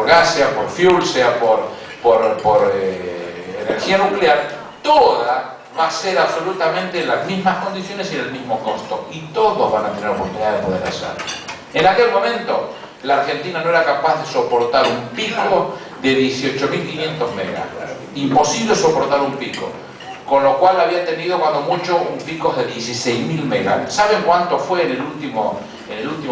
por gas, sea por fuel, sea por energía nuclear, toda va a ser absolutamente en las mismas condiciones y en el mismo costo, y todos van a tener oportunidad de poder hacerlo. En aquel momento la Argentina no era capaz de soportar un pico de 18.500 megas, imposible soportar un pico, con lo cual había tenido cuando mucho un pico de 16.000 megas. ¿Saben cuánto fue en el último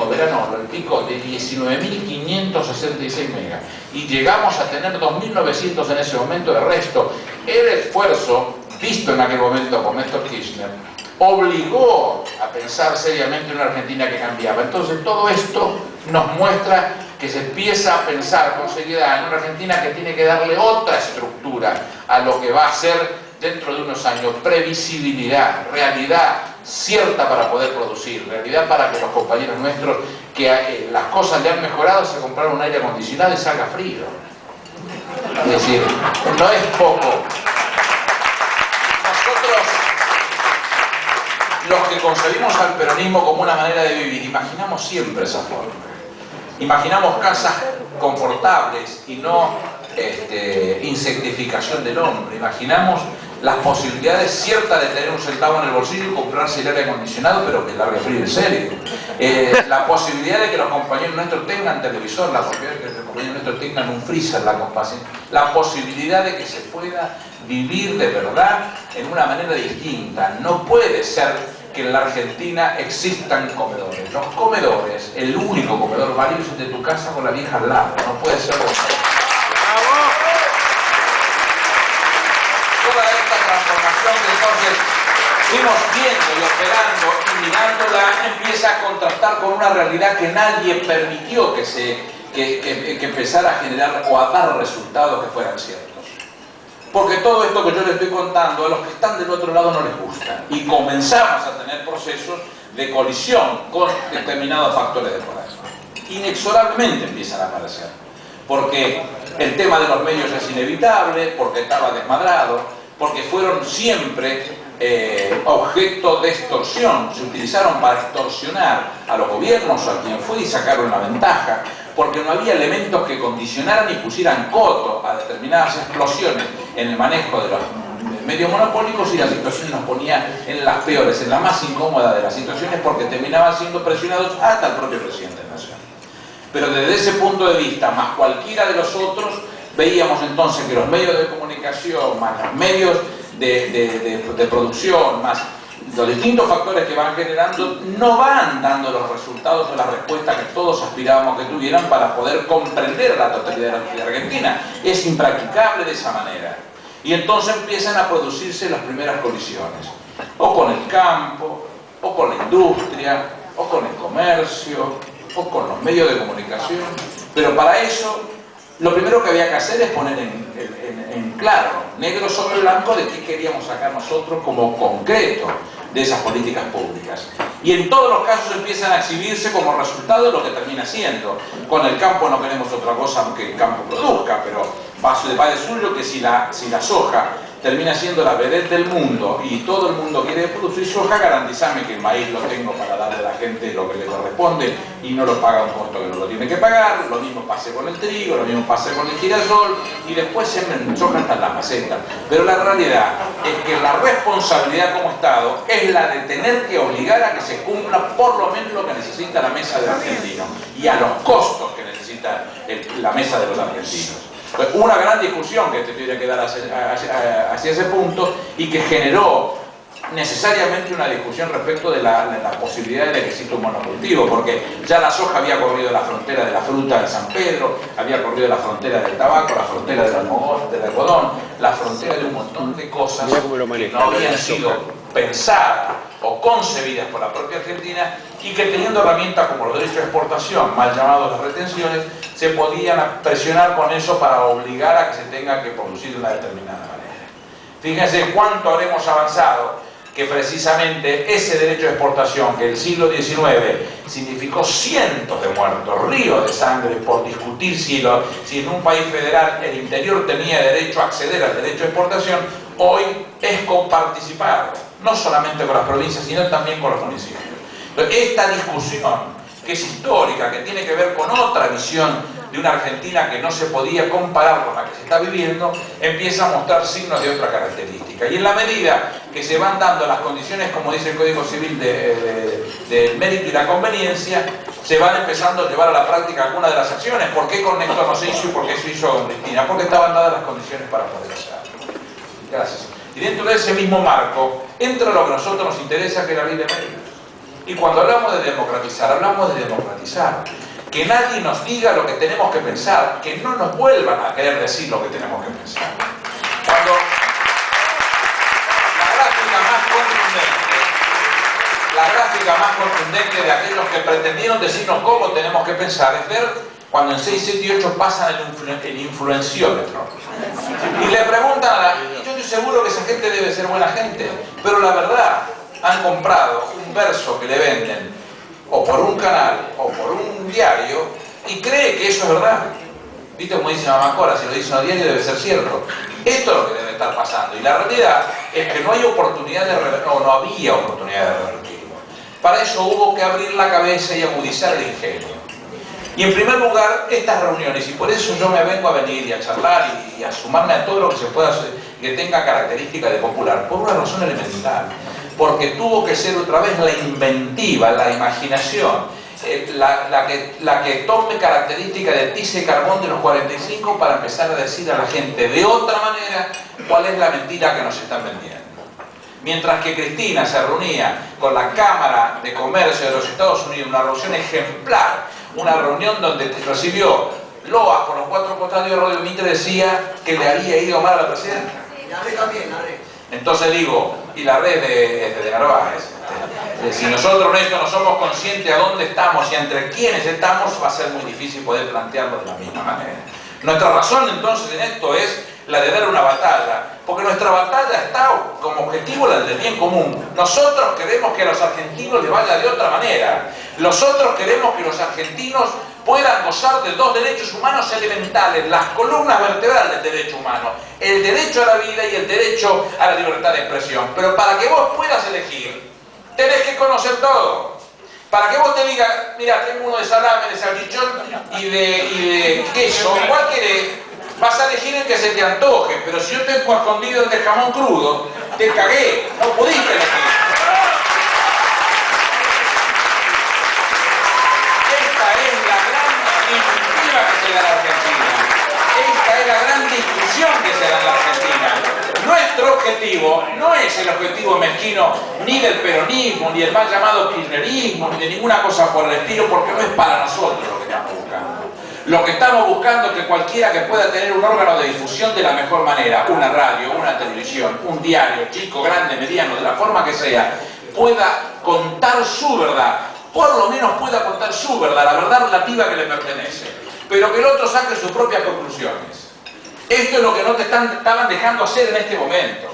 verano? El pico de 19.566 megas, y llegamos a tener 2.900 en ese momento. De resto, el esfuerzo visto en aquel momento por Néstor Kirchner obligó a pensar seriamente en una Argentina que cambiaba. Entonces todo esto nos muestra que se empieza a pensar con seriedad en una Argentina que tiene que darle otra estructura a lo que va a ser dentro de unos años: previsibilidad, realidad cierta para poder producir, realidad para que los compañeros nuestros que las cosas le han mejorado se compraron un aire acondicionado y salga frío. Es decir, no es poco. Nosotros, los que concebimos al peronismo como una manera de vivir, imaginamos siempre esa forma. Imaginamos casas confortables y no insectificación del hombre. Imaginamos las posibilidades ciertas de tener un centavo en el bolsillo y comprarse el aire acondicionado, pero que largue frío en serio. La posibilidad de que los compañeros nuestros tengan televisor, la posibilidad de que los compañeros nuestros tengan un freezer, la posibilidad de que se pueda vivir de verdad en una manera distinta. No puede ser que en la Argentina existan comedores. Los comedores, el único comedor válido es el de tu casa con la vieja al lado. No puede ser de otra. Toda esta transformación que entonces fuimos viendo y operando y mirándola empieza a contrastar con una realidad que nadie permitió que empezara a generar o a dar resultados que fueran ciertos. Porque todo esto que yo les estoy contando a los que están del otro lado no les gusta, y comenzamos a tener procesos de colisión con determinados factores de poder. Inexorablemente empiezan a aparecer, porque el tema de los medios es inevitable, porque estaba desmadrado, porque fueron siempre objeto de extorsión, se utilizaron para extorsionar a los gobiernos, a quien fue, y sacaron la ventaja, porque no había elementos que condicionaran y pusieran coto a determinadas explosiones en el manejo de los medios monopólicos, y la situación nos ponía en las peores, en la más incómoda de las situaciones, porque terminaban siendo presionados hasta el propio presidente de la Nación. Pero desde ese punto de vista, más cualquiera de los otros, veíamos entonces que los medios de comunicación, más los medios de producción, más los distintos factores que van generando, no van dando los resultados o la respuesta que todos aspirábamos que tuvieran para poder comprender la totalidad de la sociedad argentina. Es impracticable de esa manera. Y entonces empiezan a producirse las primeras colisiones, o con el campo, o con la industria, o con el comercio, o con los medios de comunicación. Pero para eso, lo primero que había que hacer es poner en claro, negro sobre blanco, de qué queríamos sacar nosotros como concreto de esas políticas públicas. Y en todos los casos empiezan a exhibirse como resultado de lo que termina siendo. Con el campo no queremos otra cosa que el campo produzca, pero va de suyo que si la soja termina siendo la vedette del mundo y todo el mundo quiere producir soja, garantizame que el maíz lo tengo para darle a la gente lo que le corresponde y no lo paga un costo que no lo tiene que pagar. Lo mismo pase con el trigo, lo mismo pase con el girasol, y después siembren soja hasta la maceta. Pero la realidad es que la responsabilidad como Estado es la de tener que obligar a que se cumpla por lo menos lo que necesita la mesa del argentino y a los costos que necesita la mesa de los argentinos. Pues una gran discusión que se tiene que dar hacia ese punto, y que generó necesariamente una discusión respecto de la posibilidad de que exista un monocultivo, porque ya la soja había corrido la frontera de la fruta en San Pedro, había corrido la frontera del tabaco, la frontera del algodón, la frontera de un montón de cosas que no habían sido pensadas o concebidas por la propia Argentina, y que teniendo herramientas como los derechos de exportación, mal llamados las retenciones, se podían presionar con eso para obligar a que se tenga que producir de una determinada manera. Fíjense cuánto habremos avanzado, que precisamente ese derecho de exportación, que el siglo XIX significó cientos de muertos, ríos de sangre por discutir si en un país federal el interior tenía derecho a acceder al derecho de exportación, hoy es comparticipado, no solamente con las provincias, sino también con los municipios. Entonces, esta discusión, que es histórica, que tiene que ver con otra visión de una Argentina que no se podía comparar con la que se está viviendo, empieza a mostrar signos de otra característica. Y en la medida que se van dando las condiciones, como dice el Código Civil, del mérito y la conveniencia, se van empezando a llevar a la práctica algunas de las acciones. ¿Por qué con Néstor no se hizo y por qué se hizo con Cristina? Porque estaban dadas las condiciones para poder hacerlo. Gracias. Y dentro de ese mismo marco entra lo que a nosotros nos interesa, que es la ley de méritos. Y cuando hablamos de democratizar, hablamos de democratizar. Que nadie nos diga lo que tenemos que pensar, que no nos vuelvan a querer decir lo que tenemos que pensar. Cuando la gráfica más contundente de aquellos que pretendieron decirnos cómo tenemos que pensar es ver cuando en 6, 7 y 8 pasan el influenciómetro. Y le preguntan y yo estoy seguro que esa gente debe ser buena gente, pero la verdad, han comprado un verso que le venden o por un canal o por un diario y cree que eso es verdad. ¿Viste cómo dice Mamá Cora? Si lo dice un diario debe ser cierto. Esto es lo que debe estar pasando. Y la realidad es que no hay oportunidad de revertirlo, no había oportunidad de revertirlo. Para eso hubo que abrir la cabeza y agudizar el ingenio. Y en primer lugar, estas reuniones, y por eso yo me vengo a venir y a charlar y a sumarme a todo lo que se pueda hacer, que tenga características de popular, por una razón elemental. Porque tuvo que ser otra vez la inventiva, la imaginación, la que tome características de tiza y carbón de los 45 para empezar a decir a la gente de otra manera cuál es la mentira que nos están vendiendo. Mientras que Cristina se reunía con la Cámara de Comercio de los Estados Unidos, una reunión ejemplar, una reunión donde recibió loas por los 4 costados, y Radio Mitre decía que le había ido mal a la presidenta. La red también, la red. Entonces digo, y la red de Narváez, si nosotros en esto no somos conscientes a dónde estamos y entre quiénes estamos, va a ser muy difícil poder plantearlo de la misma manera. Nuestra razón entonces en esto es la de dar una batalla, porque nuestra batalla está como objetivo la del bien común. Nosotros queremos que a los argentinos les vaya de otra manera. Nosotros queremos que los argentinos puedan gozar de 2 derechos humanos elementales, las columnas vertebrales del derecho humano, el derecho a la vida y el derecho a la libertad de expresión. Pero para que vos puedas elegir, tenés que conocer todo. Para que vos te digas, mira, tengo uno de salame, de salchichón y de queso, ¿cuál querés? Vas a elegir el que se te antoje, pero si yo tengo escondido el de jamón crudo, te cagué, no pudiste elegir. Esta es la gran disyuntiva que se da en la Argentina. Esta es la gran discusión que se da en la Argentina. Nuestro objetivo no es el objetivo mezquino ni del peronismo, ni el mal llamado kirchnerismo, ni de ninguna cosa por el estilo, porque no es para nosotros lo que estamos buscando. Lo que estamos buscando es que cualquiera que pueda tener un órgano de difusión de la mejor manera, una radio, una televisión, un diario, chico, grande, mediano, de la forma que sea, pueda contar su verdad, por lo menos pueda contar su verdad, la verdad relativa que le pertenece, pero que el otro saque sus propias conclusiones. Esto es lo que no te estaban dejando hacer en este momento.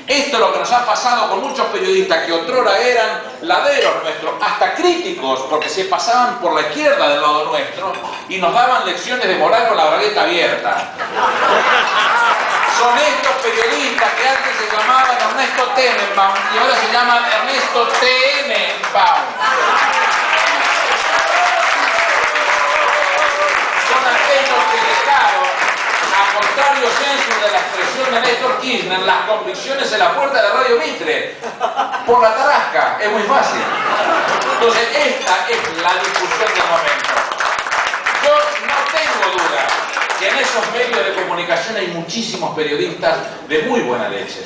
Esto es lo que nos ha pasado con muchos periodistas que otrora eran laderos nuestros, hasta críticos, porque se pasaban por la izquierda del lado nuestro y nos daban lecciones de moral con la bragueta abierta. Son estos periodistas que antes se llamaban Ernesto Tenenbaum y ahora se llaman Ernesto Tenenbaum. Son aquellos que dejaron, a contrario censo de la expresión de Néstor Kirchner, las convicciones en la puerta de Radio Mitre, por la tarasca, es muy fácil. Entonces esta es la discusión del momento. Yo no tengo duda que en esos medios de comunicación hay muchísimos periodistas de muy buena leche.